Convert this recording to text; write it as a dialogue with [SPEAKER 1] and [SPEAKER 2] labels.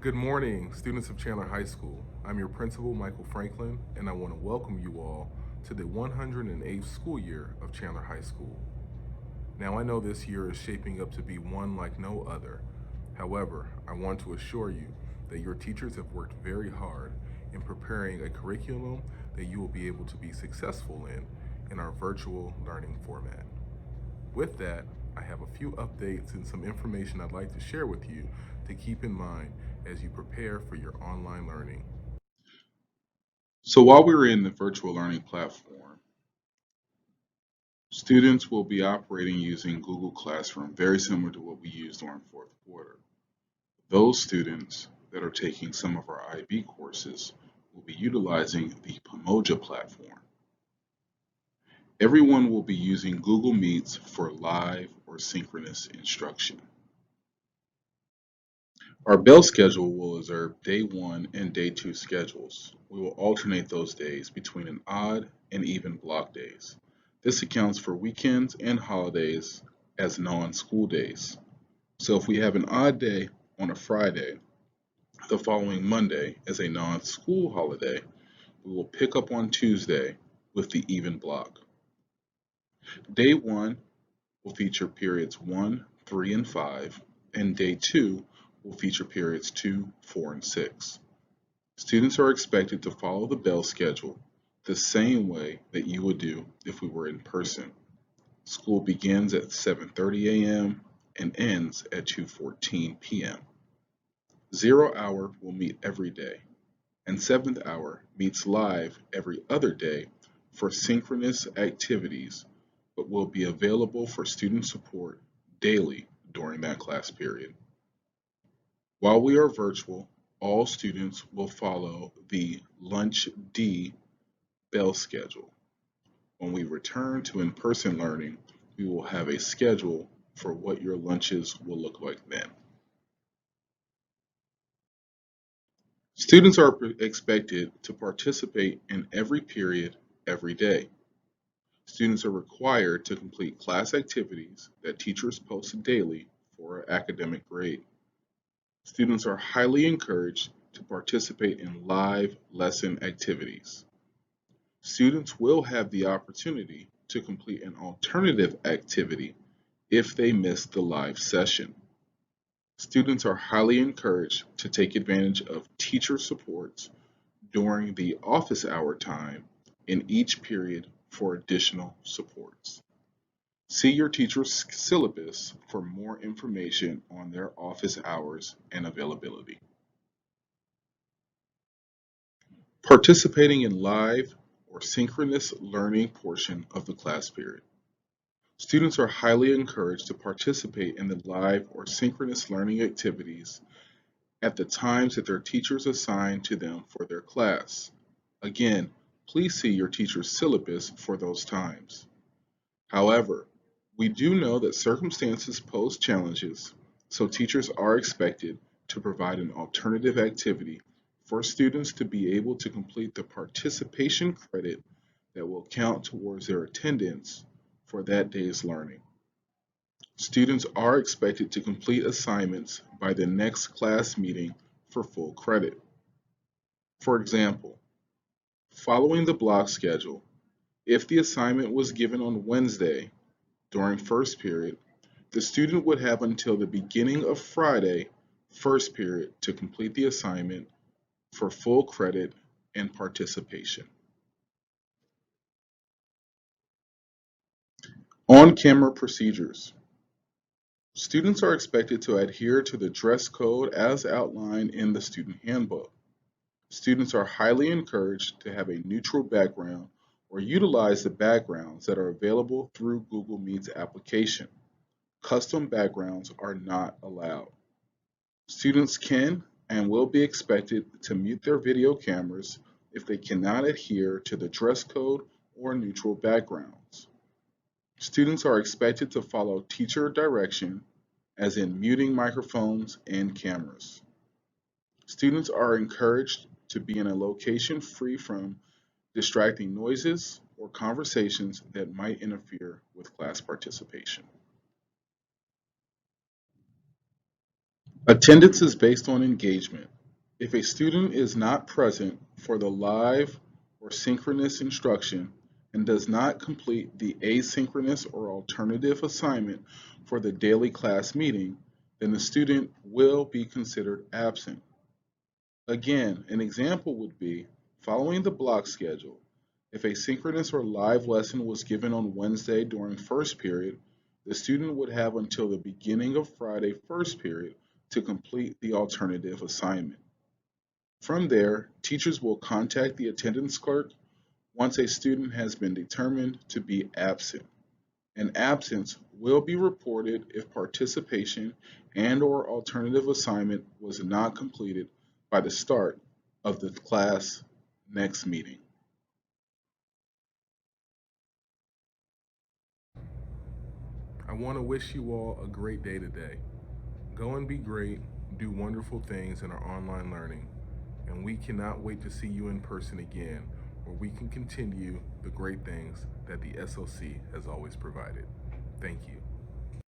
[SPEAKER 1] Good morning, students of Chandler High School. I'm your principal, Michael Franklin, and I want to welcome you all to the 108th school year of Chandler High School. Now, I know this year is shaping up to be one like no other. However, I want to assure you that your teachers have worked very hard in preparing a curriculum that you will be able to be successful in our virtual learning format. With that, I have a few updates and some information I'd like to share with you to keep in mind as you prepare for your online learning.
[SPEAKER 2] So while we're in the virtual learning platform, students will be operating using Google Classroom, very similar to what we used during fourth quarter. Those students that are taking some of our IB courses will be utilizing the Pomoja platform. Everyone will be using Google Meets for live or synchronous instruction. Our bell schedule will observe day one and day two schedules. We will alternate those days between an odd and even block days. This accounts for weekends and holidays as non-school days. So if we have an odd day on a Friday, the following Monday as a non-school holiday, we will pick up on Tuesday with the even block. Day one will feature periods 1, 3, and 5, and day 2 will feature periods 2, 4, and 6. Students are expected to follow the bell schedule the same way that you would do if we were in person. School begins at 7:30 a.m. and ends at 2:14 p.m. 0 hour will meet every day, and 7th hour meets live every other day for synchronous activities, but will be available for student support daily during that class period. While we are virtual, all students will follow the Lunch D bell schedule. When we return to in-person learning, we will have a schedule for what your lunches will look like then. Students are expected to participate in every period every day. Students are required to complete class activities that teachers post daily for an academic grade. Students are highly encouraged to participate in live lesson activities. Students will have the opportunity to complete an alternative activity if they miss the live session. Students are highly encouraged to take advantage of teacher supports during the office hour time in each period for additional supports. See your teacher's syllabus for more information on their office hours and availability. Participating in live or synchronous learning portion of the class period. Students are highly encouraged to participate in the live or synchronous learning activities at the times that their teachers assign to them for their class. Again, please see your teacher's syllabus for those times. However, we do know that circumstances pose challenges, so teachers are expected to provide an alternative activity for students to be able to complete the participation credit that will count towards their attendance for that day's learning. Students are expected to complete assignments by the next class meeting for full credit. For example, following the block schedule, if the assignment was given on Wednesday during first period, the student would have until the beginning of Friday, first period, to complete the assignment for full credit and participation. On-camera procedures. Students are expected to adhere to the dress code as outlined in the student handbook. Students are highly encouraged to have a neutral background or utilize the backgrounds that are available through Google Meet's application. Custom backgrounds are not allowed. Students can and will be expected to mute their video cameras if they cannot adhere to the dress code or neutral backgrounds. Students are expected to follow teacher direction, as in muting microphones and cameras. Students are encouraged to be in a location free from distracting noises or conversations that might interfere with class participation. Attendance is based on engagement. If a student is not present for the live or synchronous instruction and does not complete the asynchronous or alternative assignment for the daily class meeting, then the student will be considered absent. Again, an example would be following the block schedule. If a synchronous or live lesson was given on Wednesday during first period, the student would have until the beginning of Friday first period to complete the alternative assignment. From there, teachers will contact the attendance clerk once a student has been determined to be absent. An absence will be reported if participation and/or alternative assignment was not completed by the start of the class next meeting.
[SPEAKER 1] I want to wish you all a great day today. Go and be great, do wonderful things in our online learning, and we cannot wait to see you in person again, where we can continue the great things that the SOC has always provided. Thank you.